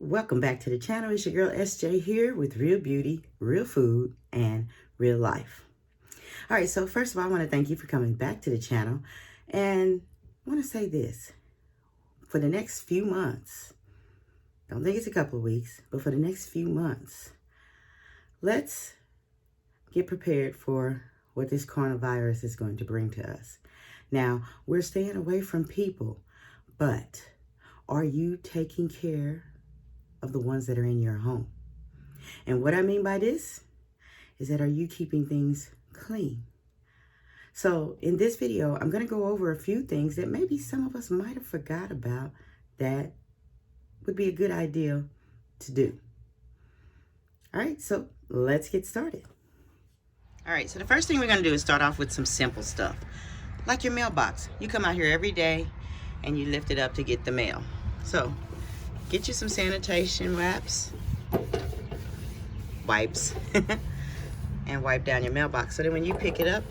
Welcome back to the channel. It's your girl SJ here with real beauty, real food, and real life. All right, so first of all, I want to thank you for coming back to the channel. And I want to say this. For the next few months, don't think it's a couple of weeks, but for the next few months, let's get prepared for what this coronavirus is going to bring to us. Now, we're staying away from people, but are you taking care of the ones that are in your home? And what I mean by this is that, are you keeping things clean? So in this video, I'm going to go over a few things that maybe some of us might have forgot about that would be a good idea to do. All right, so let's get started. All right, so the first thing we're going to do is start off with some simple stuff, like your mailbox. You come out here every day and you lift it up to get the mail. So get you some sanitation wipes, and wipe down your mailbox so that when you pick it up,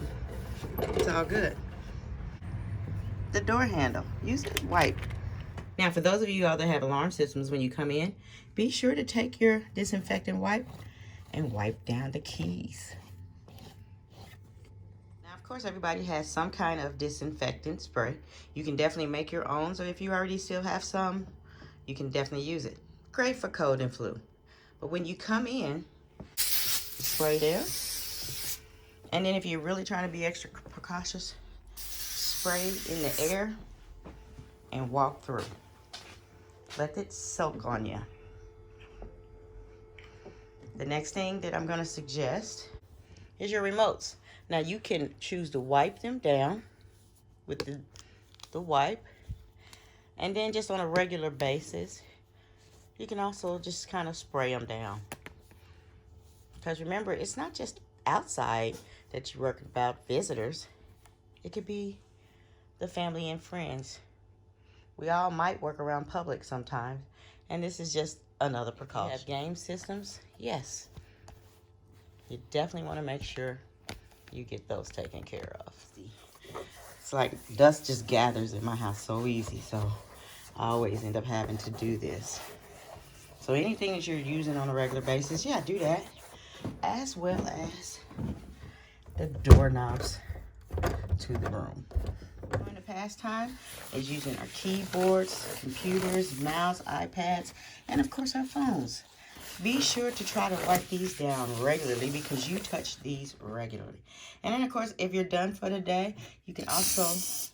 it's all good. The door handle, use the wipe. Now, for those of you out that have alarm systems, when you come in, be sure to take your disinfectant wipe and wipe down the keys. Now, of course, everybody has some kind of disinfectant spray. You can definitely make your own, so if you already still have some, you can definitely use it. Great for cold and flu. But when you come in, spray there. And then if you're really trying to be extra precautious, spray in the air and walk through. Let it soak on you. The next thing that I'm going to suggest is your remotes. Now you can choose to wipe them down with the wipe. And then just on a regular basis, you can also just kind of spray them down. Because remember, it's not just outside that you're worried about visitors. It could be the family and friends. We all might work around public sometimes. And this is just another precaution. You have game systems? Yes. You definitely want to make sure you get those taken care of. It's like dust just gathers in my house so easy, so I always end up having to do this. So anything that you're using on a regular basis, yeah, do that. As well as the doorknobs to the room. During the pastime is using our keyboards, computers, mouse, iPads, and of course our phones. Be sure to try to wipe these down regularly because you touch these regularly. And then of course, if you're done for the day, you can also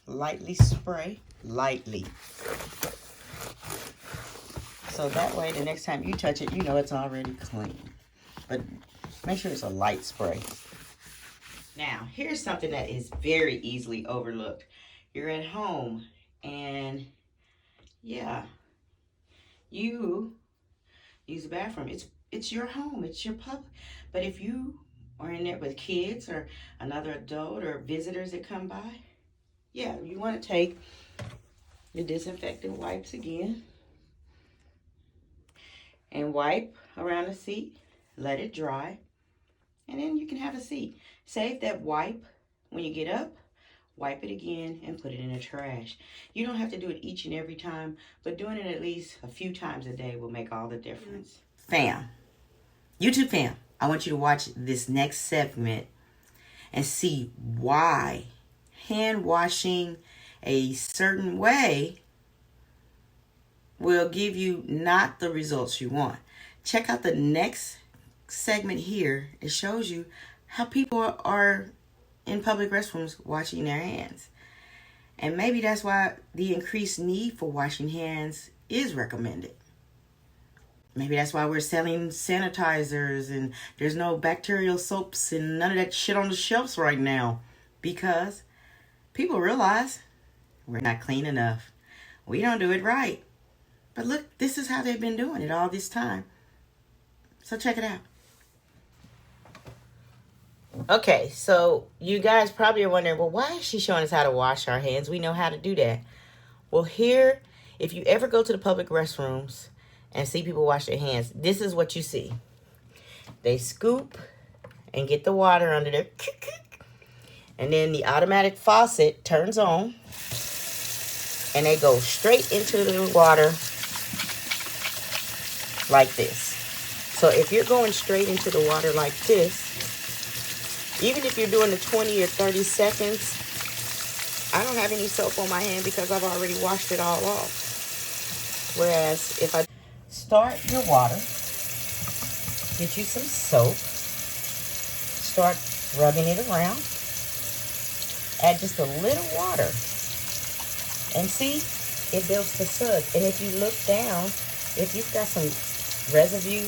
lightly spray, lightly. So that way, the next time you touch it, you know it's already clean. But make sure it's a light spray. Now, here's something that is very easily overlooked. You're at home and, yeah, you use the bathroom. It's your home. It's your public. But if you are in there with kids or another adult or visitors that come by, yeah, you want to take your disinfectant wipes again and wipe around the seat. Let it dry. And then you can have a seat. Save that wipe when you get up. Wipe it again and put it in the trash. You don't have to do it each and every time, but doing it at least a few times a day will make all the difference. Fam, YouTube fam, I want you to watch this next segment and see why hand washing a certain way will give you not the results you want. Check out the next segment here. It shows you how people are in public restrooms washing their hands. And maybe that's why the increased need for washing hands is recommended. Maybe that's why we're selling sanitizers and there's no bacterial soaps and none of that shit on the shelves right now. Because people realize we're not clean enough. We don't do it right. But look, this is how they've been doing it all this time. So check it out. Okay, so you guys probably are wondering, well, why is she showing us how to wash our hands? We know how to do that. Well, here, if you ever go to the public restrooms and see people wash their hands, this is what you see. They scoop and get the water under there. And then the automatic faucet turns on. And they go straight into the water like this. So if you're going straight into the water like this, even if you're doing the 20 or 30 seconds, I don't have any soap on my hand because I've already washed it all off. Whereas if I start your water, get you some soap, start rubbing it around, add just a little water, and see, it builds the suds. And if you look down, if you've got some residue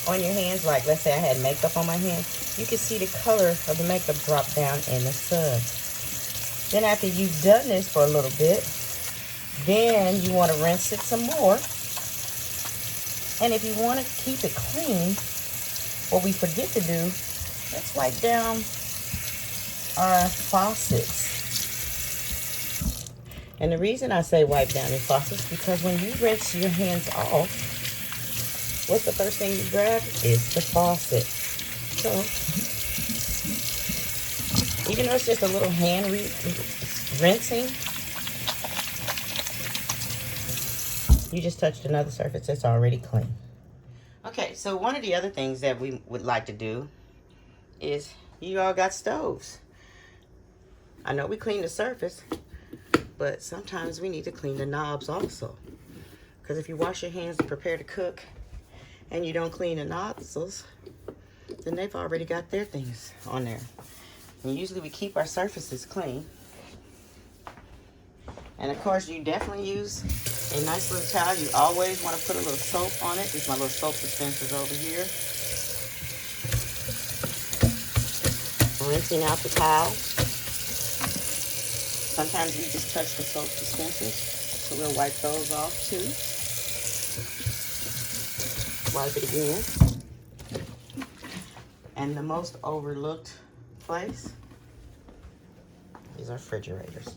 on your hands, like let's say I had makeup on my hands, you can see the color of the makeup drop down in the suds. Then after you've done this for a little bit, then you want to rinse it some more. And if you want to keep it clean, what we forget to do, let's wipe down our faucets. And the reason I say wipe down your faucets, because when you rinse your hands off, what's the first thing you grab? Is the faucet. So, even though it's just a little hand rinsing, you just touched another surface that's already clean. Okay, so one of the other things that we would like to do is, you all got stoves. I know we clean the surface, but sometimes we need to clean the knobs also. Because if you wash your hands and prepare to cook and you don't clean the nozzles, then they've already got their things on there. And usually we keep our surfaces clean. And of course, you definitely use a nice little towel. You always want to put a little soap on it. These are my little soap dispensers over here. Rinsing out the towel. Sometimes we just touch the soap dispensers, so we'll wipe those off too. Wipe it again. And the most overlooked place is our refrigerators.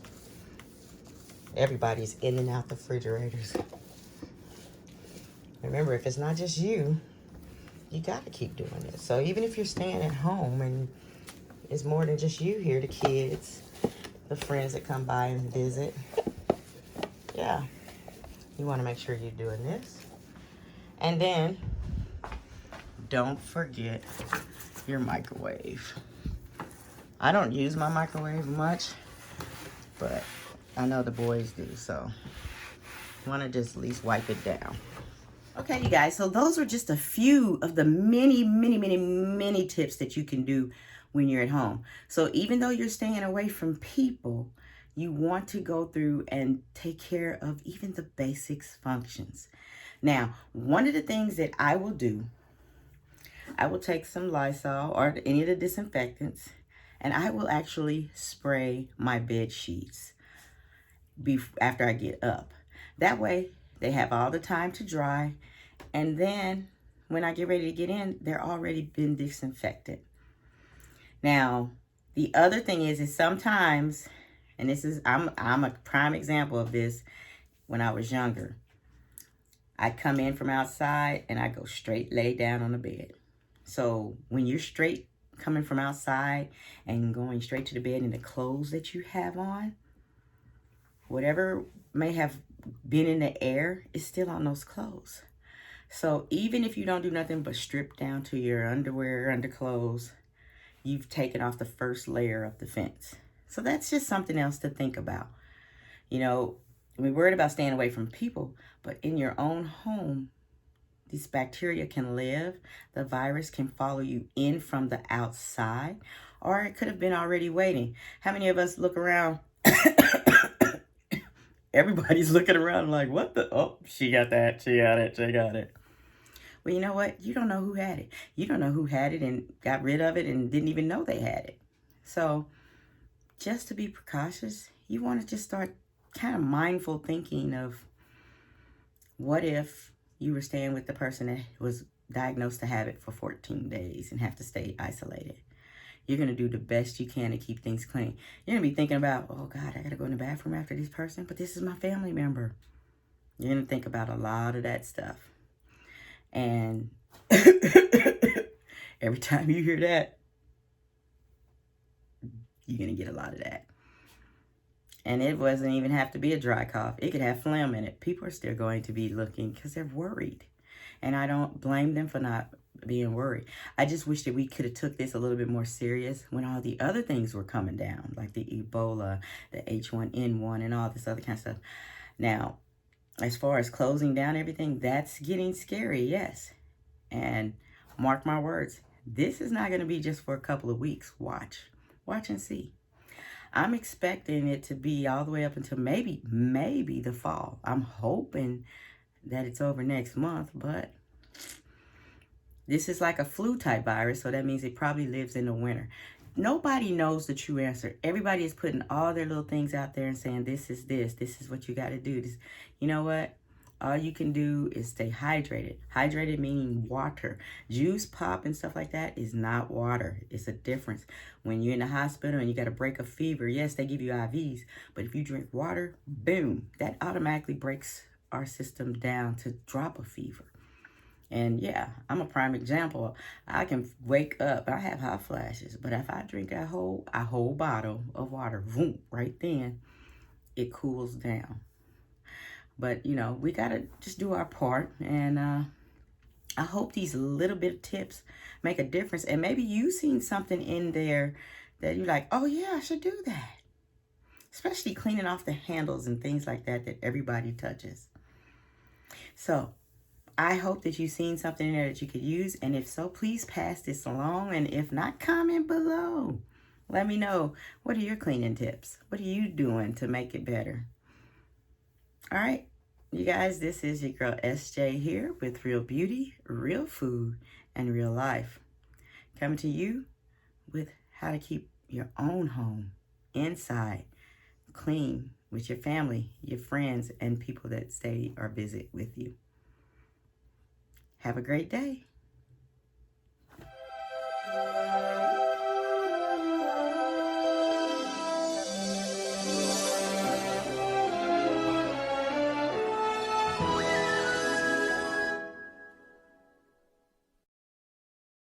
Everybody's in and out the refrigerators. Remember, if it's not just you, you got to keep doing it. So even if you're staying at home and it's more than just you here, the kids, the friends that come by and visit. Yeah, you want to make sure you're doing this. And then, don't forget your microwave. I don't use my microwave much, but I know the boys do, so you want to just at least wipe it down. Okay, you guys, so those are just a few of the many tips that you can do when you're at home. So even though you're staying away from people, you want to go through and take care of even the basics functions. Now, one of the things that I will do, I will take some Lysol or any of the disinfectants, and I will actually spray my bed sheets after I get up. That way, they have all the time to dry, and then when I get ready to get in, they're already been disinfected. Now, the other thing is sometimes, and this is, I'm a prime example of this. When I was younger, I'd come in from outside and I go straight lay down on the bed. So when you're straight coming from outside and going straight to the bed in the clothes that you have on, whatever may have been in the air is still on those clothes. So even if you don't do nothing but strip down to your underwear, underclothes, you've taken off the first layer of defense. So that's just something else to think about. You know, we're worried about staying away from people, but in your own home, these bacteria can live. The virus can follow you in from the outside, or it could have been already waiting. How many of us look around? Everybody's looking around like, what the? Oh, she got that. She got it. She got it. Well, you know what? You don't know who had it. You don't know who had it and got rid of it and didn't even know they had it. So just to be precautious, you want to just start kind of mindful thinking of, what if you were staying with the person that was diagnosed to have it for 14 days and have to stay isolated? You're going to do the best you can to keep things clean. You're going to be thinking about, oh God, I got to go in the bathroom after this person, but this is my family member. You're going to think about a lot of that stuff. And every time you hear that, you're going to get a lot of that. And it doesn't even have to be a dry cough. It could have phlegm in it. People are still going to be looking because they're worried. And I don't blame them for not being worried. I just wish that we could have took this a little bit more serious when all the other things were coming down, like the Ebola, the H1N1, and all this other kind of stuff. Now, as far as closing down everything, that's getting scary, yes. And mark my words, this is not going to be just for a couple of weeks. Watch and see. I'm expecting it to be all the way up until maybe the fall. I'm hoping that it's over next month, but this is like a flu type virus, so that means it probably lives in the winter. Nobody knows the true answer. Everybody is putting all their little things out there and saying, this is what you got to do. This, you know what? All you can do is stay hydrated. Hydrated meaning water. Juice, pop, and stuff like that is not water. It's a difference. When you're in the hospital and you got to break a fever, yes, they give you IVs. But if you drink water, boom, that automatically breaks our system down to drop a fever. And yeah, I'm a prime example. I can wake up, I have hot flashes, but if I drink a whole bottle of water, boom, right then, it cools down. But, you know, we got to just do our part. And I hope these little bit of tips make a difference. And maybe you've seen something in there that you're like, oh, yeah, I should do that. Especially cleaning off the handles and things like that everybody touches. So I hope that you've seen something in there that you could use. And if so, please pass this along. And if not, comment below. Let me know, what are your cleaning tips? What are you doing to make it better? All right, you guys, this is your girl SJ here with Real Beauty, Real Food, and Real Life. Coming to you with how to keep your own home inside clean with your family, your friends, and people that stay or visit with you. Have a great day.